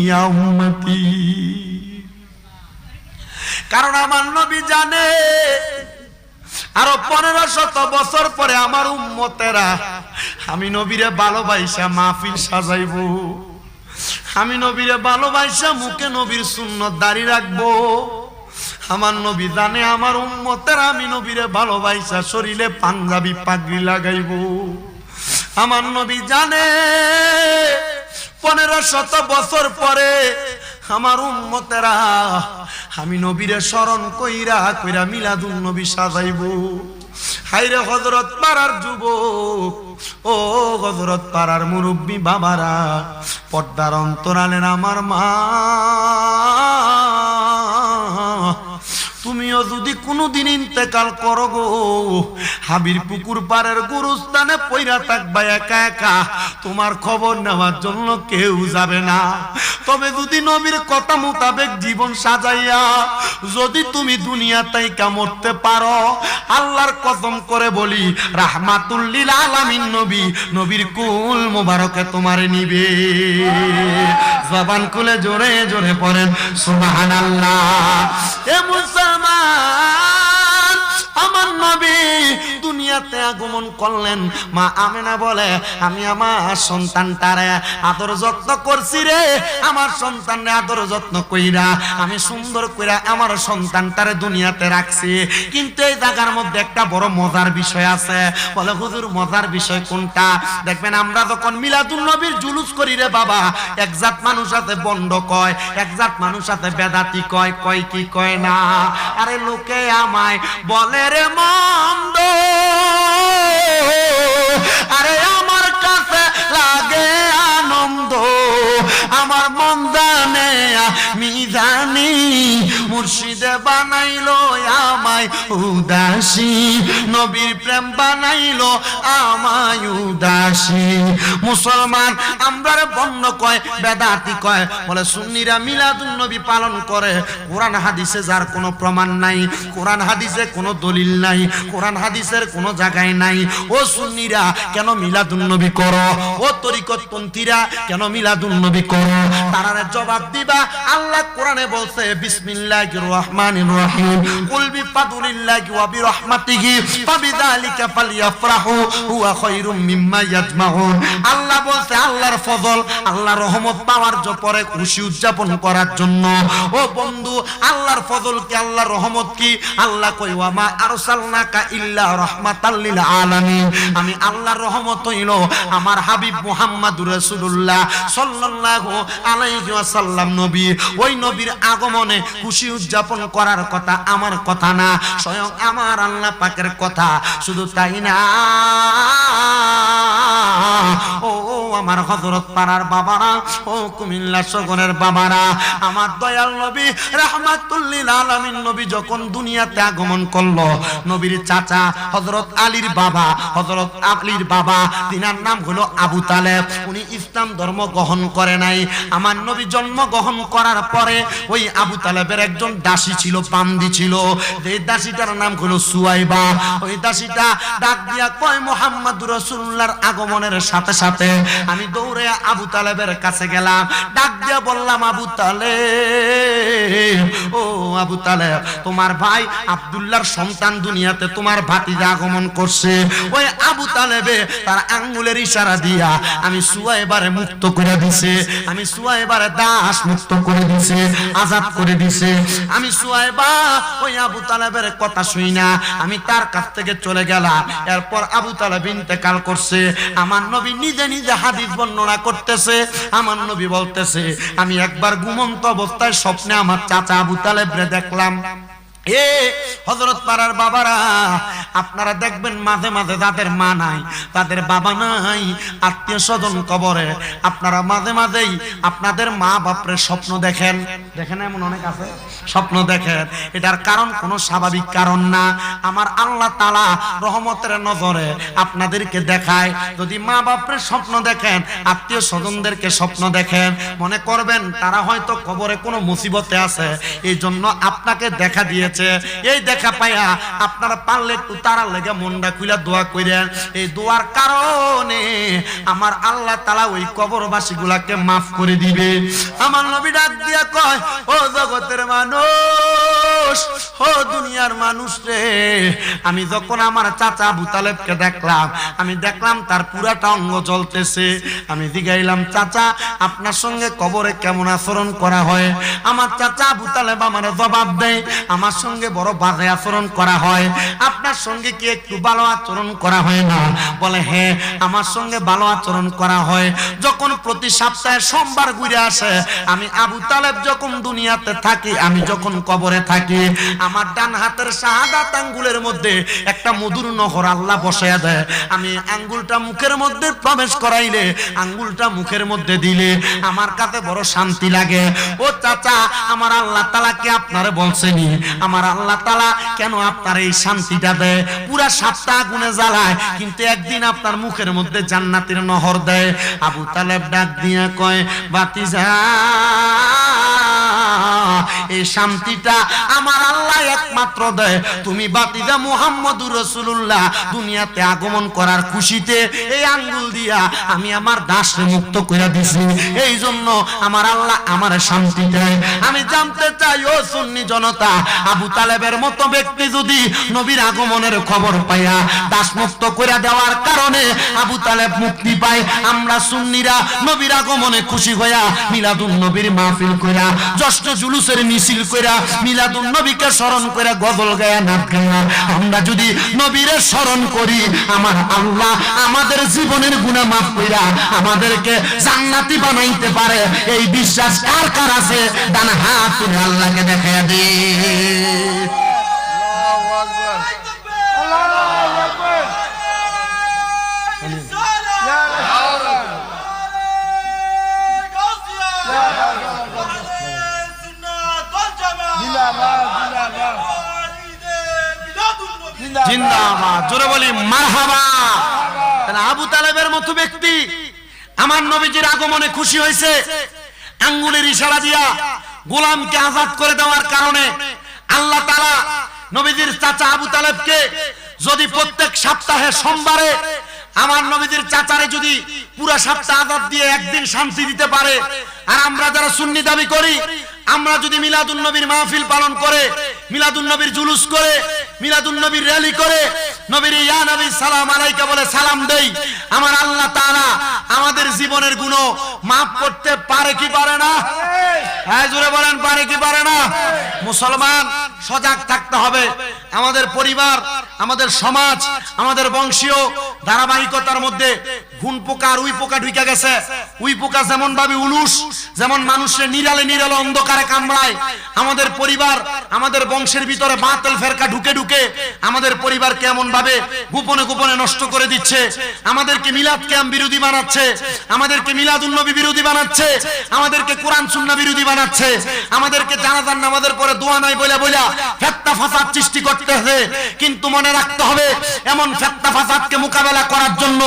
ইয়া উম্মতি। কারণ আমার নবী জানে আরো 1500 বছর পরে আমার উম্মতেরা আমি নবীরে ভালোবাসা মাহফিল সাজাইবো, আমি নবীরে ভালোবাসা মুখে নবীর সুন্নত দাড়ি রাখবো। আমার নবী জানে আমার উম্মতের আমি নবীরে ভালোবাসা শরীরে পাঞ্জাবি পাগড়ি লাগাইবো। আমার নবী জানে 1500 বছর পরে আমার উম্মতেরা আমি নবীরে স্মরণ কইরা কইরা মিলাদুন নবী সাজাইবো। হাইরে হযরত পাড়ার যুবক, ও হযরত পাড়ার মুরব্বী বাবারা, পর্দার অন্তরালের আমার মা, তুমিও তুমিও যদি কোনোদিন ইন্তেকাল করো গো, হাবির পুকুর পাড়ের গুরুস্থানে পইরা থাকবা একা একা, তোমার খবর নেওয়ার জন্য কেউ যাবে না। তবে যদি নবীর কথা মোতাবেক জীবন সাজাইয়া যদি তুমি দুনিয়া থেকে মরতে পারো, আল্লাহর কসম করে বলি রাহমাতুল লিল আলামিন নবী, নবীর কুল মোবারকে তোমারে নিবে। জবান খুলে জোরে জোরে পড়েন সুবহানাল্লাহ। এ মুসলমান, আমার নবী দুনিয়াতে আগমন করলেন। মা আমেনা বলে, আমি আমার সন্তানটারে আদর যত্ন করছি রে, আমার সন্তানরে আদর যত্ন কইরা আমি সুন্দর কইরা আমার সন্তানটারে দুনিয়াতে রাখছি। কিন্তু এই জায়গার মধ্যে একটা বড় মজার বিষয় আছে। বলে হুজুর মজার বিষয় কোনটা? দেখবেন আমরা যখন মিলাদুন নবীর জুলুস করি রে বাবা, একজাত মানুষ আছে বন্ড কয়, একজাত মানুষ আছে বেদাতি কয়, কয় কি কয় না। আরে লোকে আমায় বলে রে মন্দ, আরে আমার কাছে লাগে আনন্দ, আমার মন জানে আমি জানি, মুর্শিদে বানাইলো আমায় উদাসী, নবীর প্রেম বানাইলো আমায় উদাসী। মুসলমান আমরা বন্য কয়, বেদাতি কয়। বলে সুন্নিরা মিলাদুন নবী পালন করে, কোরআন হাদিসে যার কোনো প্রমাণ নাই, কোরআন হাদিসে কোনো দলিল নাই, কোরআন হাদিসের কোনো জায়গায় নাই। ও সুন্নিরা কেন মিলাদুন নবী করো? ও তরিকতপন্থীরা কেন মিলাদুন নবী করো? তারারে জবাব দিবা, আল্লাহ কোরআনে বলছে বিসমিল্লাহির রহমানির রহিম, কুল বিফাদলিল্লাহি ওয়া বিরহমাতিহি ফাবিযালিকা ফালইফরাহু হুয়া খায়রুম মিম্মা ইয়াজমাউন। আল্লাহ বলছে আল্লাহর ফজল, আল্লাহর রহমত পাওয়ার পরে খুশি উদযাপন করার জন্য। ও বন্ধু, আল্লাহর ফজল কি, আল্লাহর রহমত কি? আল্লাহ কই ওয়া মা আরসালনাকা ইল্লা রাহমাতাল লিল আলামিন। আমি আল্লাহর রহমত হইল আমার হাবিব মুহাম্মদুর রাসূলুল্লাহ সাল্লাল্লাহু আলাইহি ওয়াসাল্লাম নবী। ওই নবীর আগমনে খুশি উদযাপন করার কথা আমার কথা না, স্বয়ং আমার আল্লাহ পাকের কথা। শুধু তাই না, ও আমার হযরত পাড়ার বাবারা, ও কুমিল্লা শহরের বাবারা, আমার দয়াল নবী রাহমাতুল লিল আলামিন নবী যখন দুনিয়াতে আগমন করলো, নবীর চাচা হযরত আলীর বাবা, হযরত আলীর বাবা তিনার নাম হলো আবু তালেব। উনি ইসলাম ধর্ম গ্রহণ করে নাই। আমার নবী জন্ম গ্রহণ করার পরে ওই আবু তালেবের একজন দাসী ছিল, বান্দি ছিল। এই দাসীটার নাম হলো সুয়াইবা। ওই দাসীটা ডাক দিয়া কয়, মুহাম্মদুর রাসূলুল্লাহর আগমনের সাথে সাথে আমি দৌড়ে আবু তালেবের কাছে গেলাম, ডাক দিয়া বললাম, আবু তালেব, ও আবু তালেব, তোমার ভাই আব্দুল্লাহর সন্তান দুনিয়াতে তোমার ভাতিজা আগমন করছে। ওই আবু তালেবে তার আঙ্গুলের ইশারা দিয়া আমি সুয়াইবারে মুক্ত করে দিছে, আমি সুয়াইবারে দাস মুক্ত করে দিছে, আজাদ করে দিছে। আমি সুয়াইবা ওই আবু তালেবের কথা শুই না, আমি তার কাছ থেকে চলে গেলাম। এরপর আবু তালেব ইন্তেকাল করছে। আমার নবী নিজে নিজে হাদিস বর্ণনা করতেছে। আমার নবী বলতেছে, আমি একবার ঘুমন্ত অবস্থায় স্বপ্নে আমার চাচা আবু তালেবরে দেখলাম। এ হযরত পাড়ার বাবারা, আপনারা দেখবেন মাঝে মাঝে যাদের মা নাই, তাদের বাবা নাই, আত্মীয় স্বজন কবরে, আপনারা মাঝে মাঝেই আপনাদের মা বাপরে স্বপ্ন দেখেন। দেখেন এমন অনেক আছে, স্বপ্ন দেখেন। এটার কারণ কোনো স্বাভাবিক কারণ না। আমার আল্লাহ তাআলা রহমতের নজরে আপনাদেরকে দেখায়। যদি মা বাপরে স্বপ্ন দেখেন, আত্মীয় স্বজনদেরকে স্বপ্ন দেখেন, মনে করবেন তারা হয়তো কবরে কোনো মুসিবতে আছে, এই জন্য আপনাকে দেখা দিয়েছে। এই দেখা পাইয়া আপনারা পারলে একটু তারা লেগে মনটা খুইলা দোয়া করেন। এই দোয়ার কারণে আমার আল্লাহ তাআলা ওই কবরবাসী গুলাকে মাফ করে দিবে। আমার নবী ডাক দিয়া কয়, ও জগতের মানুষ, ও দুনিয়ার মানুষ রে, আমি যখন আমার চাচা আবু তালেবকে দেখলাম, আমি দেখলাম তার পুরাটা অঙ্গ জ্বলতেছে। আমি জিগাইলাম, চাচা আপনার সঙ্গে কবরে কেমন আচরণ করা হয়? আমার চাচা আবু তালেব আমার জবাব দেয়, আমার সঙ্গে বড় বাজে আচরণ করা হয়। আপনার সঙ্গে কি একটু ভালো আচরণ করা হয় না? বলে, হ্যাঁ আমার সঙ্গে ভালো আচরণ করা হয়। যখন প্রতি সপ্তাহে সোমবার ঘুরে আসে, আমি আবু তালেব যখন দুনিয়াতে থাকি, আমি যখন কবরে থাকি, দিয়ে আমার ডান হাতের শাহাদাত আঙ্গুলের মধ্যে একটা মধুর নহর আল্লাহ বসায়া দেয়। আমি আঙ্গুলটা মুখের মধ্যে প্রবেশ করাইলে, আঙ্গুলটা মুখের মধ্যে দিলে আমার কাছে বড় শান্তি লাগে। ও চাচা, আমার আল্লাহ তাআলা কে আপনারে বলছেনি? আমার আল্লাহ তাআলা কেন আপনার এই শান্তিটা দেয়? পুরা 7টা আগুনে জ্বালায়, কিন্তু একদিন আপনার মুখের মধ্যে জান্নাতের নহর দেয়। আবু তালেব ডাক দিয়া কয়, বাতিজা, এই শান্তিটা আমার আল্লাহ একমাত্র দেয়। তুমি বাতিজা মুহাম্মদুর রাসূলুল্লাহ দুনিয়াতে আগমন করার খুশিতে এই আঙ্গুল দিয়া আমি আমার দাসকে মুক্ত করে দিছি, এই জন্য আমার আল্লাহ আমার শান্তি দেয়। আমি জানতে চাই ও সুন্নি জনতা, আবু তালেবের মতো ব্যক্তি যদি নবীর আগমনের খবর পাইয়া দাস মুক্ত করে দেওয়ার কারণে আবু তালেব মুক্তি পায়, আমরা সুন্নিরা নবীর আগমনে খুশি হইয়া মিলাদুন নবীর মাহফিল কইরা, জশ্ন জুলুসের মিছিল কইরা, মিলাদুন নবীকে স্মরণ কইরা, গজল গায়া, নাচ গায়া আমরা যদি নবীরে স্মরণ করি, আমার আল্লাহ আমাদের জীবনের গুনাহ মাফ কইরা আমাদেরকে জান্নাতি বানাইতে পারে। এই বিশ্বাস কার কার আছে? ডান হাত তুলে আল্লাহকে দেখায়া দে। আল্লাহু আকবার, আল্লাহু আকবার। ইয়া রাসূলুল্লাহ, ইয়া রাসূলুল্লাহ, জিন্দাবাদ, জোরে বলি মারহাবা। তাহলে আবু তালেবের মতো ব্যক্তি আমার নবীজির আগমনে খুশি হয়েছে, আঙ্গুলের ইশারা দিয়া গোলামকে আজাদ করে দেওয়ার কারণে আল্লাহ তাআলা নবীজির চাচা আবু তালেবকে যদি প্রত্যেক সপ্তাহে সোমবারে আমার নবীজির চাচারে যদি পুরা সপ্তাহ আজাদ দিয়ে একদিন শান্তি দিতে পারে, আর আমরা যারা সুন্নি দাবি করি, আমরা যদি মিলাদুন নবীর মাহফিল পালন করে, মিলাদুন নবীর জুলুস করে, মিলাদুন নবীর র্যালি করে, নবীর ইয়া নবী সালাম আলাইকা বলে সালাম দেই, আমার আল্লাহ তাআলা আমাদের জীবনের গুনাহ maaf করতে পারে কি পারে না? হ্যাঁ জোরে বলেন, পারে কি পারে না? মুসলমান সজাগ থাকতে হবে। আমাদের পরিবার, আমাদের সমাজ, আমাদের বংশীয় ধারাবাহিকতার মধ্যে ঘুন পোকা আর উই পোকা ঢুকে গেছে। উই পোকা যেমন ভাবে উলুস, যেমন মানুষের নিরালে নিরালে অন্ধকারে কামড়ায়, আমাদের পরিবার, আমাদের বংশের ভিতরে বাতিল ফেরকা ঢুকে ঢুকে আমাদের পরিবারকে এমন ভাবে গোপনে গোপনে নষ্ট করে দিচ্ছে। আমাদেরকে মিলাদ ক্যাম্প বিরোধী বানাচ্ছে, আমাদেরকে মিলাদুন নবী বিরোধী বানাচ্ছে, আমাদেরকে কোরআন সুন্নাহ বিরোধী বানাচ্ছে, আমাদেরকে জানাজার নামাজের পরে দোয়া নাই বলে বলে ফিতনা ফাসাদ সৃষ্টি করতেছে। কিন্তু মনে রাখতে হবে, এমন ফিতনা ফাসাদকে মোকাবেলা করার জন্য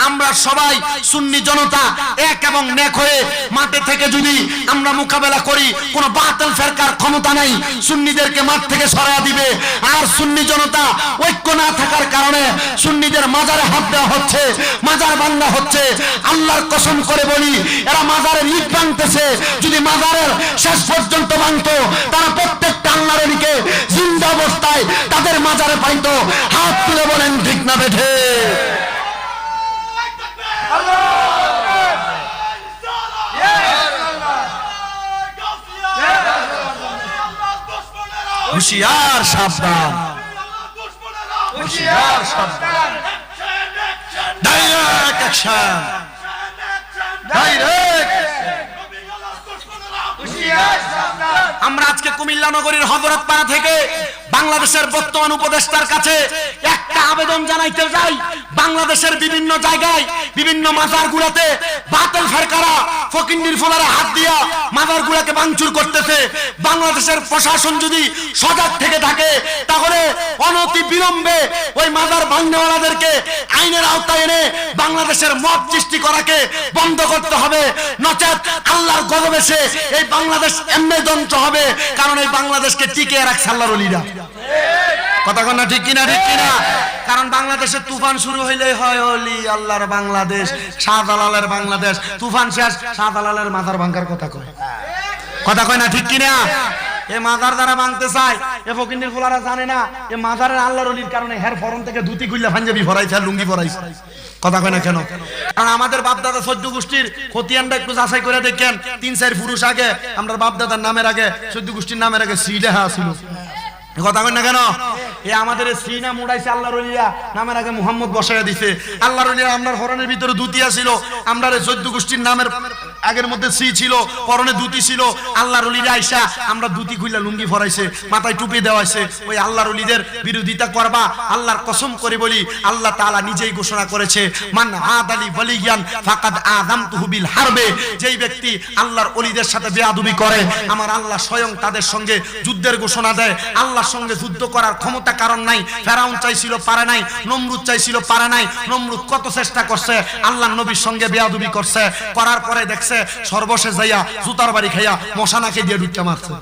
আমরা সবাই সুন্নি জনতা এক এবং নেক হয়ে মাঠে থেকে যদি আমরা মোকাবেলা করি, কোনো বাতিল ফেরকার ক্ষমতা নাই সুন্নিদেরকে মাঠ থেকে সরায়া দিবে। আর সুন্নি জনতা ঐক্য না থাকার কারণে সুন্নিদের মাজারে হাত দেওয়া হচ্ছে, মাজার ভাঙা হচ্ছে। আল্লাহর কসম করে বলি, এরা মাজারের ইট ভাঙতেছে, যদি মাজারের শেষ পর্যন্ত ভাঙতো, তারা প্রত্যেকটা আল্লাহর ওলিকে জিন্দা অবস্থায় তাদের মাজারে পাইতো। হাত তুলে বলেন ঠিক না বেঠে? হুশিয়ার সাবধান, হুশিয়ার সাবধান, ডাইরেক্ট অ্যাকশন, ডাইরেক্ট। আমরা আজকে কুমিল্লা নগরীর হযরতপাড়া থেকে বাংলাদেশের বর্তমান উপদেষ্টার কাছে একটা আবেদন জানাইতে যাই। বাংলাদেশের বিভিন্ন জায়গায়, বিভিন্ন মাজারগুলোতে বাতিল ফেরকারা ফকিন্দির ফুলারে হাত দিয়া মাজারগুলোকে ভাঙচুর করতেছে। বাংলাদেশের প্রশাসন যদি সজাগ থেকে থাকে, তাহলে অনতি বিলম্বে ওই মাজার ভাঙনেওয়ালাদেরকে আইনের আওতায় এনে বাংলাদেশের মব সৃষ্টি করাকে বন্ধ করতে হবে। নচেত আল্লাহর গজব এসে এই বাংলাদেশ এমনি ধ্বংস হবে। কারণ এই বাংলাদেশকে টিকিয়ে রাখছে আল্লাহর ওলিরা। কথা কন না, ঠিক কিনা? ঠিক কিনা? কারণ বাংলাদেশে তুফান শুরু হইলেই হয় ওলি আল্লাহর বাংলাদেশ, শাহজালালের বাংলাদেশ। তুফান শেষ, শাহজালালের মাজার ভাঙার কথা কয়। কথা কয় না, ঠিক কিনা? এ মাজার যারা ভাঙতে চায়, এ ফকিন্দির ফুলারা জানে না এ মাজারের আল্লাহর ওলির কারণে হের ফরন থেকে ধুতি খুললে পাঞ্জাবি ভরাইছে আর লুঙ্গি ভরাইছে। কথা কয় না কেন? কারণ আমাদের বাপদাদা 14 গোষ্ঠীর খতিয়ানটা একটু যাচাই করে দেখেন। 3-4 পুরুষ আগে আমরা বাপদাদার নামের আগে 14 গোষ্ঠীর নামের আগে সিলেহা ছিল। কথা কয় না কেন? এ আমাদের সিনা মুড়াইছে আল্লাহর ওলিয়া, নামের আগে মুহাম্মদ বসাইয়া দিছে। আল্লাহর ওলিয়া আপনার হরনের ভিতরে দুতিয়া ছিল, আমরা 14 গোষ্ঠীর নামের আগের মধ্যে সি ছিল, পরনে ধুতি ছিল। আল্লাহর ওলিরা আইসা আমরা ধুতি খুইলা লুঙ্গি ফরাইছে, মাথায় টুপি দেওয়াইছে। ওই আল্লাহর ওলিদের বিরোধিতা করবা, আল্লাহর কসম করে বলি আল্লাহ তাআলা নিজেই ঘোষণা করেছে, মান আদালি ওয়ালিয়ান ফাকাদ আযামতুহু বিল হারবে। যেই ব্যক্তি আল্লাহর ওলিদের সাথে বেয়াদবি করে, আমার আল্লাহ স্বয়ং তাদের সঙ্গে যুদ্ধের ঘোষণা দেয়। আল্লাহর সঙ্গে যুদ্ধ করার ক্ষমতা কারণ নাই। ফেরাউন চাইছিল পারে নাই, নমরুদ চাইছিল পারে নাই। নমরুদ কত চেষ্টা করছে, আল্লাহর নবীর সঙ্গে বেয়াদবি করছে, করার পরে দেখছে সর্বশেষ যাইয়া জুতার বাড়ি খাইয়া মশানাকে দিয়ে ঢুকতে মারছে।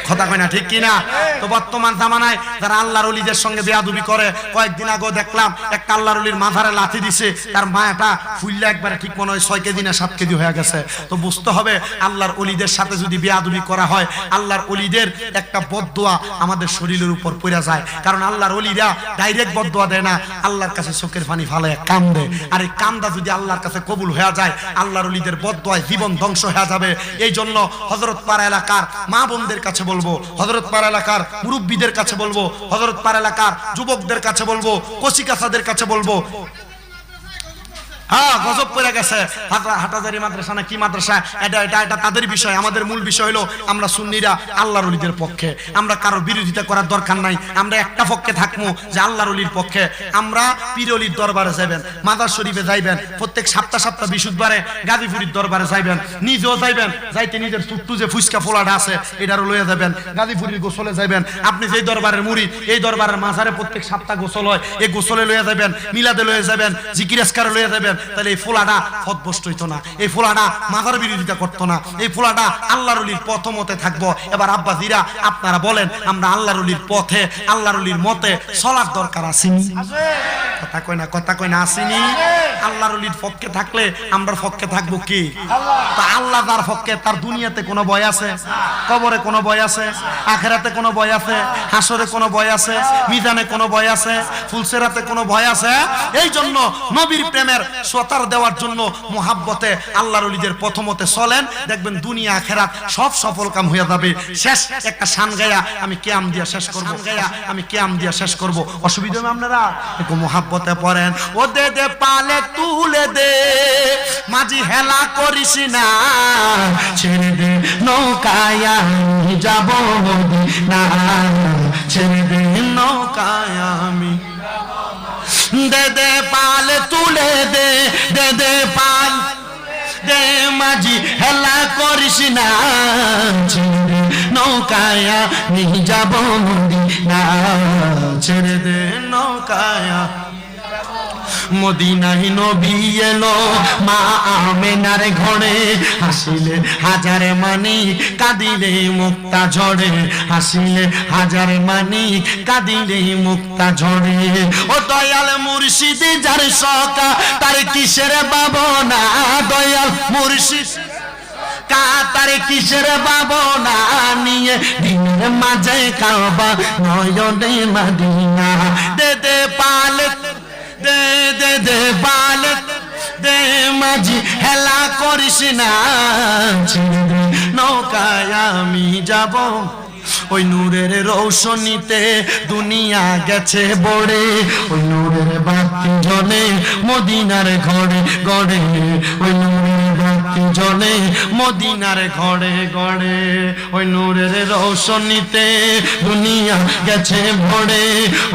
কথা কয় না, ঠিক কিনা? তো বর্তমান জামানায় যারা আল্লাহর ওলিদের সঙ্গে বেয়াদবি করে, কয়েকদিন আগে দেখলাম একটা আল্লাহর ওলির মাথারে লাথি দিছে, তার মাটা ফুললে একবারে ঠিক মনে হয় 6 কেজি না 7 কেজি হয়ে গেছে। তো বুঝতে হবে আল্লাহর ওলিদের সাথে যদি বেয়াদবি করা হয়, আল্লাহর ওলিদের একটা বদদোয়া আমাদের শরীরের উপর পড়ে যায়। কারণ আল্লাহর ওলিরা ডাইরেক্ট বদদোয়া দেয় না, আল্লাহর কাছে চোখের পানি ফালায় কান্দে। আর এই কান্দা যদি আল্লাহর কাছে কবুল হয়ে যায়, আল্লাহর ওলিদের বদদোয়ায় জীবন ধ্বংস হয়ে যাবে। এই জন্য হযরত পাড়া এলাকার মা বোনদের কাছে বলবো, হযরত পাড়া এলাকার মুরব্বীদের কাছে বলবো, হযরত পাড়া এলাকার যুবকদের কাছে বলবো, কচিকাচাদের কাছে বলবো, হ্যাঁ গজব পড়ে গেছে। হাটাজারি মাদ্রাসা না কি মাদ্রাসা, এটা তাদের বিষয়। আমাদের মূল বিষয় হলো আমরা সুন্নিরা আল্লাহর ওলিদের পক্ষে, আমরা কারোর বিরোধিতা করার দরকার নাই। আমরা একটা পক্ষে থাকবো যে আল্লাহর ওলির পক্ষে। আমরা পীর ওলির দরবারে যাইবেন, মাদার শরীফে যাইবেন, প্রত্যেক সপ্তাহ বিশুদ্ধবারে গাজীপুরের দরবারে যাইবেন, নিজেও যাইবেন, যাইতে নিজের ছোট্ট যে ফুচকা ফোলাটা আছে এটারও লইয়া যাবেন, গাজীপুরের গোসলে যাইবেন। আপনি যেই দরবারের মুরিদ, এই দরবারের মাঝারে প্রত্যেক সপ্তাহ গোসল হয়, এই গোসলে লইয়া যাবেন, মিলাদে লইয়া যাবেন, জিকির আজকারে লইয়া যাবেন। তাহলে এই ফোলাটা ফতবষ্ট হইতো না, এই ফোলাটা মাথার বিরোধিতা করতো না, এই ফোলাটা আল্লাহর ওলির পথমতে থাকবো। এবার আব্বাজিরা আপনারা বলেন, আমরা আল্লাহর ওলির পথে, আল্লাহর ওলির মতে চলার দরকার আছে? কথা কয় না, কথা কয় না, আসেনি? আল্লাহর ওলির পক্ষে থাকলে আমরা পক্ষে থাকবো কি? তা আল্লাহ যার পক্ষে, তার দুনিয়াতে কোনো ভয় আছে? কবরে কোনো ভয় আছে? আখিরাতে কোনো ভয় আছে? হাসরে কোনো ভয় আছে? মিজানে কোনো ভয় আছে? ফুলসেরাতে কোনো ভয় আছে? এই জন্য নবীর প্রেমের সতার দেওয়ার জন্য মুহাব্বতে আল্লাহর ওলিদের প্রথমতে চলেন, দেখবেন দুনিয়া আখিরাত সব সফল কাম হয়ে যাবে। শেষ একটা শান গায়া আমি কিয়াম দিয়া শেষ করব, আমি কিয়াম দিয়া শেষ করব। অসুবিধা নেই, আপনারা একটু মুহাব্বতে পড়েন। ও দে দে পালে তুলে দে, মাঝি হেলা করিস না, ছেড়ে দে নৌকায় আমি যাব মদিনা, ছেড়ে দে নৌকায় আমি। দে দে পাল তুলে দে, দে দে পাল দে, মাঝি হেলা করিস না, ছেড়ে দে নৌকায় আমি যাব মদিনা, ছেড়ে দে নৌকায়। মদিনায় নবী এলো মা আমেনার ঘরে, হাসিলে হাজারে মানিক কাঁদিলে মুক্তা ঝরে, হাসিলে হাজারে মানিক কাঁদিলে মুক্তা ঝরে। ও দয়াল মুর্শিদ যার সকা, তার কিসের ভাবনা, দয়াল মুর্শিদ তার কিসের ভাবনা নিয়ে, দিনের মাঝে কাবা নয়নে মদিনা। দে দে পাল দে দে দে পাল দে, মাঝি হেলা করিস না, ছেড়ে দে নৌকায় আমি যাব। ওই নূরের রৌশনীতে দুনিয়া গেছে বড়ে, ওই নূরের বাতি জ্বলে মদিনার ঘরে ঘরে, ওই নূরের বাতি জ্বলে মদিনার ঘরে ঘরে, ওই নূরের রৌশনীতে দুনিয়া গেছে ভরে,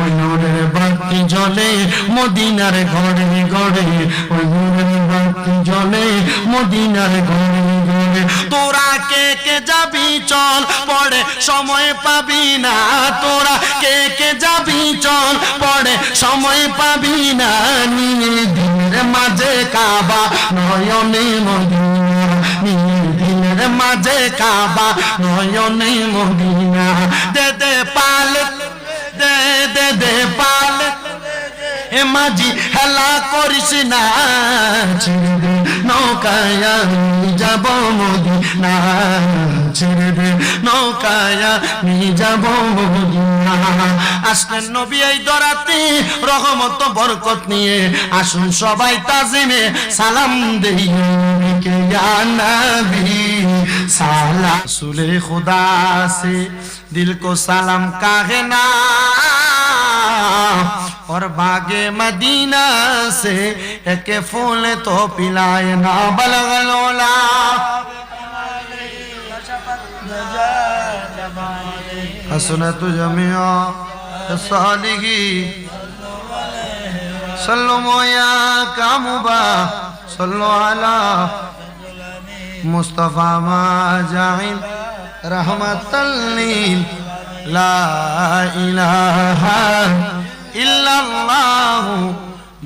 ওই নূরের বাতি জ্বলে মদিনার ঘরে ঘরে, ওই নূরের বাতি জ্বলে মদিনার ঘরে ঘরে। তোরা কে কে যাবি চল, পড়ে সময় পাবি না, তোরা কে কে যাবি চল, পড়ে সময় পাবি না, নিয়ে দিনের মাঝে কাবা নয়নে মদিনা, নিয়ে দিনের মাঝে কাবা নয়নে মদিনা। দে দে পাল দে দে দে পাল, এ মাঝি হেলা করিস না, ছেড়ে দে নৌকায় আমি যাব মদিনা, ছেড়ে দে নৌকায় আমি যাব মদিনা। আসলেন নবী এই দরাতে রহমত বরকত নিয়ে, আসুন সবাই তাজিমে সালাম দেই কে ইয়া নবী সালাম। সুলে খুদা সে দিল কো সালাম কাহে না, और बागे मदीना से एक फूल तो पिलाए ना, बलगलोला হাসনাতু জামিআ সালিহিন সাল্লু ইয়া কামুবা সাল্লু আলা মুস্তাফা মাজাইন রাহমাতাল লিল লা ইলাহা ইল্লাল্লাহ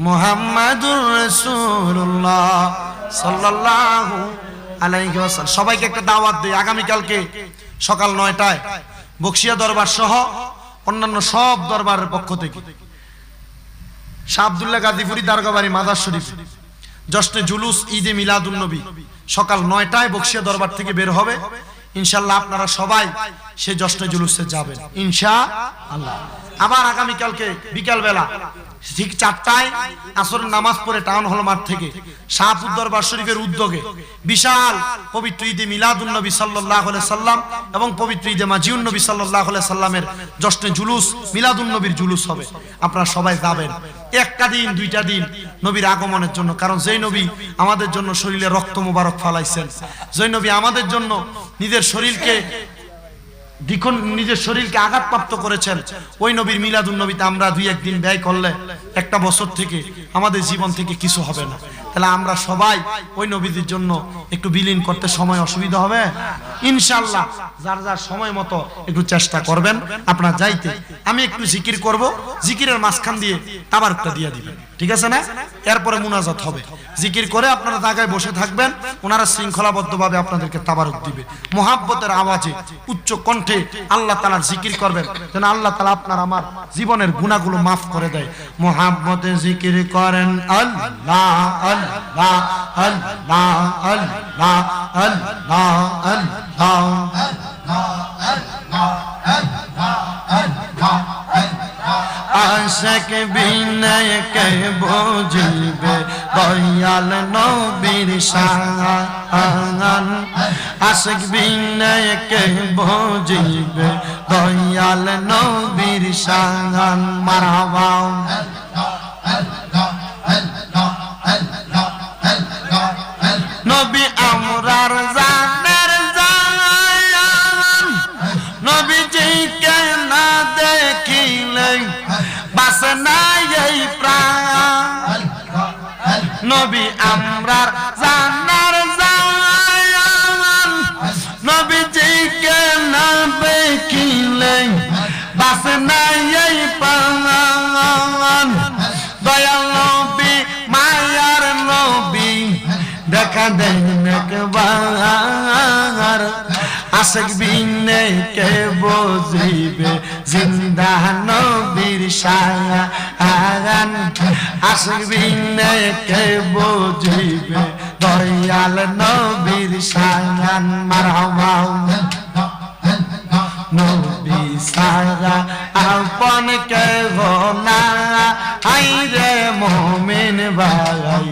মুহাম্মাদুর রাসূলুল্লাহ সাল্লাল্লাহু আলাইহি ওয়াসাল্লাম। সবাইকে একটা দাওয়াত দেই, আগামী কালকে সকাল 9টায় বকশিয়া দরবার সহ অন্যান্য সব দরবারের পক্ষ থেকে শাহ আব্দুল্লাহ গাজীপুরি দারগাবাড়ি মাদার শরীফ জশ্নে জুলুস ঈদে মিলাদুন নবী সকাল 9টায় বকশিয়া দরবার থেকে বের হবে। ইনশাআল্লাহ আপনারা সবাই সেই জশ্নে জুলুসে যাবেন ইনশাআল্লাহ। আবার আগামী কালকে বিকাল বেলা ঠিক 4টায় আসরের নামাজ পড়ে টাউন হল মাঠ থেকে শাহপুর দরবার শরীফের উদ্যোগে বিশাল পবিত্র ঈদে মিলাদুন নবী সাল্লাল্লাহু আলাইহি সাল্লাম এবং পবিত্র ঈদে মাজিউন নবী সাল্লাল্লাহু আলাইহি সাল্লামের জশ্নে জুলুস মিলাদুন নবীর জুলুস হবে। আপনারা সবাই যাবেন, একটা দিন দুইটা দিন নবীর আগমনের জন্য। কারণ যেই নবী আমাদের জন্য শরীরে রক্ত মুবারক ফালাইছেন, যেই নবী আমাদের জন্য নিজের শরীরকে আঘাতপ্রাপ্ত করেছেন, ওই নবীর মিলাদুন নবীতে আমরা দুই একদিন ব্যয় করলে একটা বছর থেকে আমাদের জীবন থেকে কিছু হবে না। তাহলে আমরা সবাই ওই নবীদের জন্য একটু বিলীন করতে সময় অসুবিধা হবে ইনশাআল্লাহ। যার যার সময় মতো একটু চেষ্টা করবেন আপনারা যাইতে। আমি একটু জিকির করব, জিকিরের মাঝখান দিয়ে তাবারুকটা দিয়ে দিবেন, ঠিক আছে না? এরপরে মুনাজাত হবে। জিকির করে আপনারা জায়গায় বসে থাকবেন, ওনারা শৃঙ্খলাবদ্ধভাবে আপনাদেরকে তাবারুক দিবে। মুহাব্বতের আওয়াজে উচ্চ কণ্ঠে আল্লাহ তাআলার জিকির করবেন, যেন আল্লাহ তাআলা আপনার আমার জীবনের গুনাহগুলো মাফ করে দেয়। মুহাব্বতে জিকির করেন আল্লাহ আল্লাহ আল্লাহ আল্লাহ আল্লাহ আল্লাহ আশিক বিনয়কে বুঝিবে দয়াল নবীর শান, আশিক বিনয়কে বুঝিবে দয়াল নবীর শান। মারহাবা নবী আমরার জানের জান, নবীজিকে না দেখিলে বাসে না এই প্রাণ। নবী আমরার জানার জান, নবীজিকে না দেখিলে বাসে না এই প্রাণ। দয়াল নবী মায়ার নবী দেখা দেন একবার, আশিক বিনয়কে বুঝিবে জিন্দা নবীর শান, আশিক বিনয়কে বুঝিবে দয়াল নবীর শান। মারহাবা নবী সারা আপন কে না আইরে মুমিন ভাই,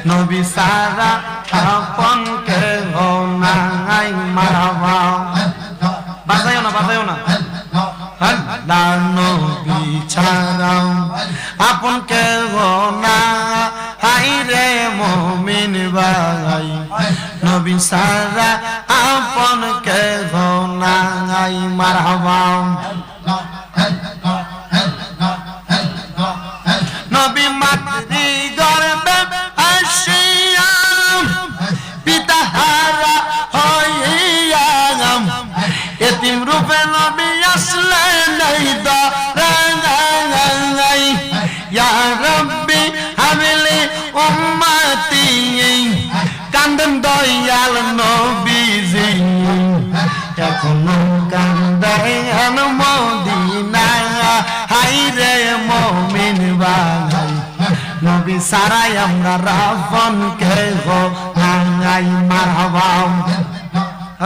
নবী সারা আপন কে না আই। মারহাবা বাজায়ও না বাজায়ও না। আল্লাহ নবী ছাড়া আপন কে না আইরে মুমিন ভাই, নবী সারা আপন কে না আই। মারহাবা নবী মাতৃ গর্ভে আসিয়া পিতা হারা হইয়া এতিম রূপে নবী আসলেন এই দরাই। ইয়া রাব্বি হাবিলি উম্মতি কান্দেন দয়াল নবীজি, এখনো কান্দেন মদিনা হাইরে মুমিন ভাই, নবী সারাই আমরা রাফন কে গো নাই। মারহাবা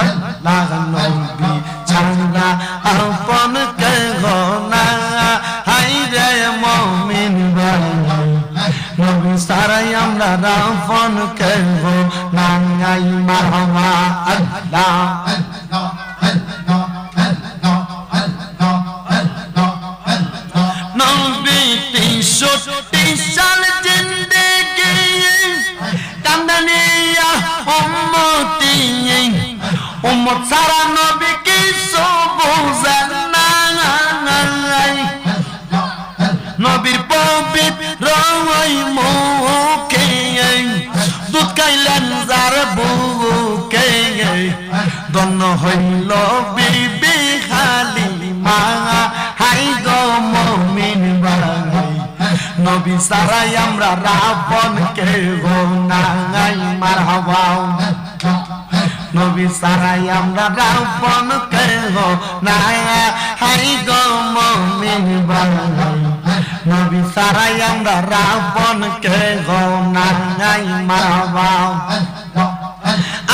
আল্লাহ নবী ছাড়া আপন কে গো না হাইরে মুমিন ভাই, নবী সারাই আমরা রাফন কে গো নাই। মারহাবা আল্লাহ নবী 63 সাল জিন্দেগি কান্দানিয়া উম্মতি, উম্মত সারা নবী কিছু বুঝেন না যার বুকে দন্ন হইল বিবি হালিমা হাই গো মুমিন ভাই নবী সারাই আমরা রাবণ কে গো নাই মারহাবা নবী সারাই আমরা রাবণ কে গো নাই হাই গো মুমিন ভাই নবী সারাই আমরা রাবণ কে গো নাই মারহাবা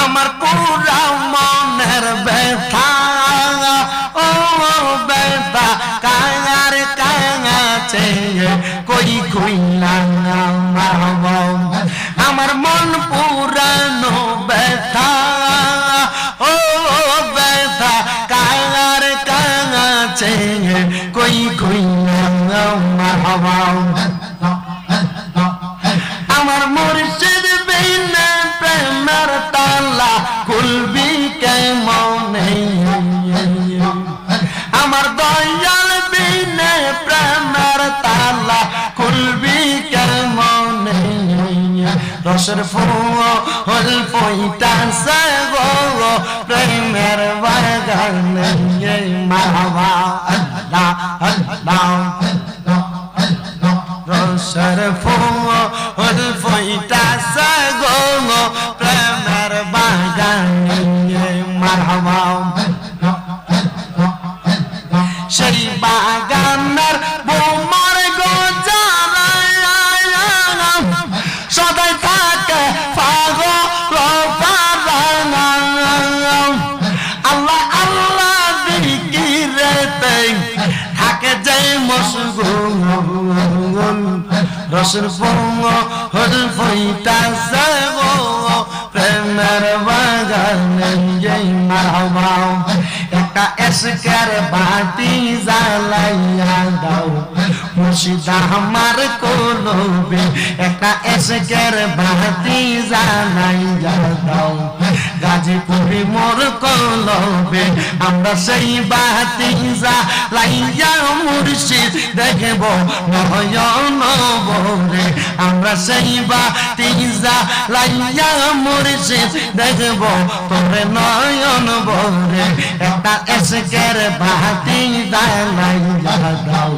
আমার পুরা মনের ব্যথা ও ব্যথা কাঙার কাঙাছে কই কইলা মারহাবা আমার মন পুরানো ব্যথা ও ব্যথা কাঙার কাঙাছে কই কইলা মারহাবা আমার মুর্শিদ বিনা প্রেমের তালা খুলবি কেমনে আমার দয়াল বিনা প্রেমের তালা খুলবি কেমনে রসের ফুল পইতাছে গো প্রেমের বাগানে মারহাবা আল্লাহ আল্লাহ রসের ফুল পইতাছে গো প্রেমের বাগানে মারহাবা সেই বাগানের বোমার গোজারা সদাই থাকে পাগল পারানা আল্লাহ আল্লাহ জিকিরেতে থাকে যে মশগুল রসের ফুল পইতাছে গো প্রেমের বাগানে মারহাবা একটা এসকের বাতি জ্বালাইয়া দাও মুর্শিদা আমার কলবে একটা এসকের বাতি জ্বালাইয়া দাও গাজীপুরি মোর কলবে আমরা সেই বাতি জ্বালাইয়া মুর্শিদ দেখব নয়ন ভরে আমরা সেই বাতি জ্বালাইয়া মুর্শিদ দেখব তোরে নয়ন ভরে একটা এসকের বাতি জ্বালাইয়া দাও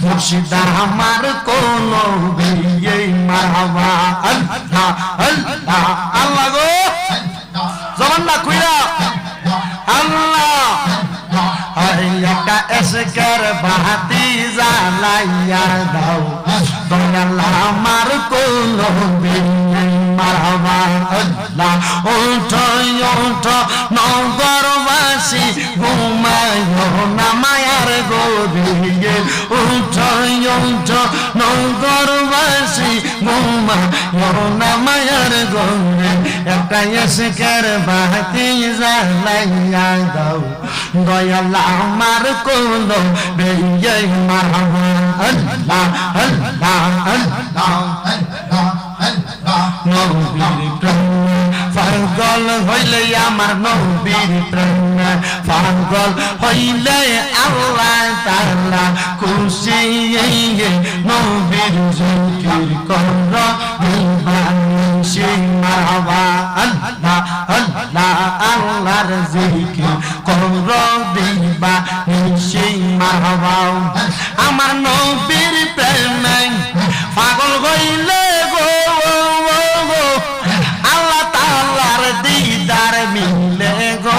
মুর্শিদা আমার কলবে মারহাবা আল্লাহ আল্লাহ আল্লাহ গো জবানটা খুইলা আল্লাহ একটা এসকের বাতি জ্বালাইয়া দাও দয়াল আমার কলবে মারহাবা আল্লাহ ওঠো ওঠো নগরবাসী ঘুমায় না মায়ার গভীরে ওঠো ওঠো নগরবাসী ঘুমায় না মায়ার গভীরে একটা এসকের বাতি জ্বালাইয়া দাও দয়াল আমার কলবে মারহাবা আল্লাহ আল্লাহ আল্লাহ নবীর প্রেম পাগল হইলে আমার নবীর প্রেম পাগল হইলে আল্লাহ তাআলা খুশি নবীর জিকির কর নিবাসী মারহাবা আল্লাহ আল্লাহ আল্লাহর জিকির কর দিবাসী মারহাবা আমার নবীর প্রেমে পাগল হইলে গো আল্লাহ তাআলার দিদার মিলে গো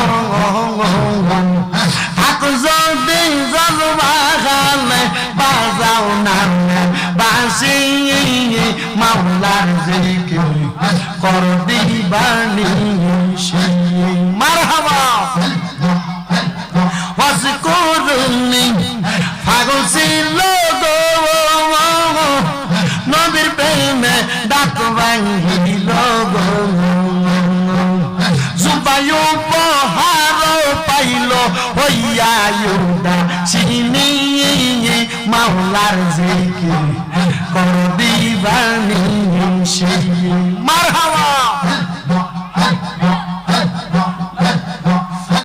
হাত যদি জজবা গালে বাজাও না বাঁশি মাওলার জিকির কর দিবানি